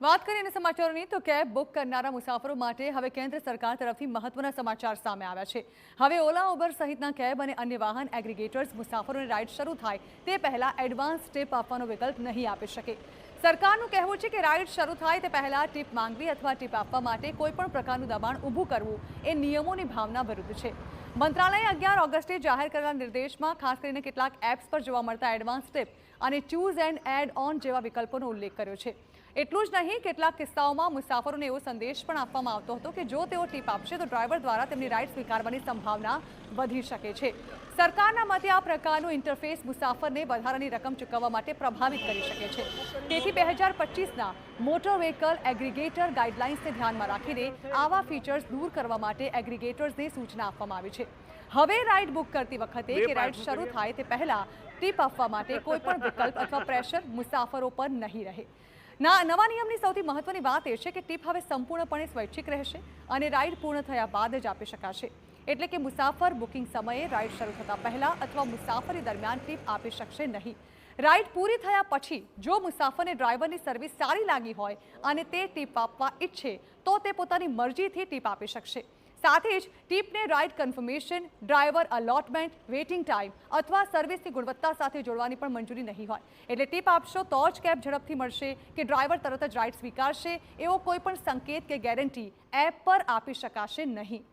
વાત કરીએ અને સમાચારોની તો કેબ બુક કરનારા મુસાફરો માટે હવે કેન્દ્ર સરકાર તરફથી મહત્વના સમાચાર સામે આવ્યા છે। હવે ઓલા ઉબર સહિતના કેબ અને અન્ય વાહન એગ્રીગેટર્સ મુસાફરોને રાઇડ શરૂ થાય તે પહેલા એડવાન્સ ટિપ આપવાનો વિકલ્પ નહીં આપી શકે। સરકારનું કહેવું છે કે રાઇડ શરૂ થાય તે પહેલા ટિપ માંગવી અથવા ટિપ આપવા માટે કોઈપણ પ્રકારનું દબાણ ઊભું કરવું એ નિયમોની ભાવના વિરુદ્ધ છે। મંત્રાલયે 11 ઓગસ્ટે જાહેર કરેલા નિર્દેશમાં ખાસ કરીને કેટલાક એપ્સ પર જોવા મળતા એડવાન્સ ટિપ અને ચૂઝ એન્ડ એડ ઓન જેવા વિકલ્પોનો ઉલ્લેખ કર્યો છે। એટલું જ નહીં, કેટલાક કિસ્સાઓમાં મુસાફરોને એવો સંદેશ પણ આપવામાં આવતો હતો કે જો તેઓ ટિપ આપશે તો ડ્રાઈવર દ્વારા તેમની રાઇડ સ્વીકારવાની સંભાવના વધી શકે છે। સરકારના મતે આ પ્રકારનું ઇન્ટરફેસ મુસાફરને વધારાની રકમ ચૂકવવા માટે પ્રભાવિત કરી શકે છે। તેથી 2025ના મોટર વ્હીકલ એગ્રીગેટર ગાઈડલાઇન્સને ધ્યાનમાં રાખીને આવા ફીચર્સ દૂર કરવા માટે એગ્રીગેટર્સને સૂચના આપવામાં આવી છે। હવે રાઇડ બુક કરતી વખતે કે રાઇડ શરૂ થાય તે પહેલા ટિપ આપવા માટે કોઈપણ વિકલ્પ અથવા પ્રેશર મુસાફરો પર નહીં રહે। નવા નિયમની સૌથી મહત્વની વાત એ છે કે ટિપ હવે સંપૂર્ણપણે સ્વૈચ્છિક રહેશે અને રાઇડ પૂર્ણ થયા બાદ જ આપી શકાશે। એટલે કે મુસાફર બુકિંગ સમયે રાઇડ શરૂ થતા પહેલા અથવા મુસાફરી દરમિયાન ટિપ આપી શકશે નહીં। રાઇડ પૂરી થયા પછી જો મુસાફરને ડ્રાઈવરની સર્વિસ સારી લાગી હોય અને તે ટિપ આપવા ઈચ્છે તો તે પોતાની મરજીથી ટિપ આપી શકશે। સાથે જ ટિપને ride confirmation, driver allotment, waiting time અથવા સર્વિસની ગુણવત્તા સાથે જોડવાની પણ મંજૂરી નહીં હોય। એટલે ટિપ આપશો તો જ કેબ ઝડપથી મળશે કે ડ્રાઈવર તરત જ રાઇડ સ્વીકારશે એવો કોઈ પણ સંકેત કે ગેરંટી એપ પર આપી શકાશે નહીં।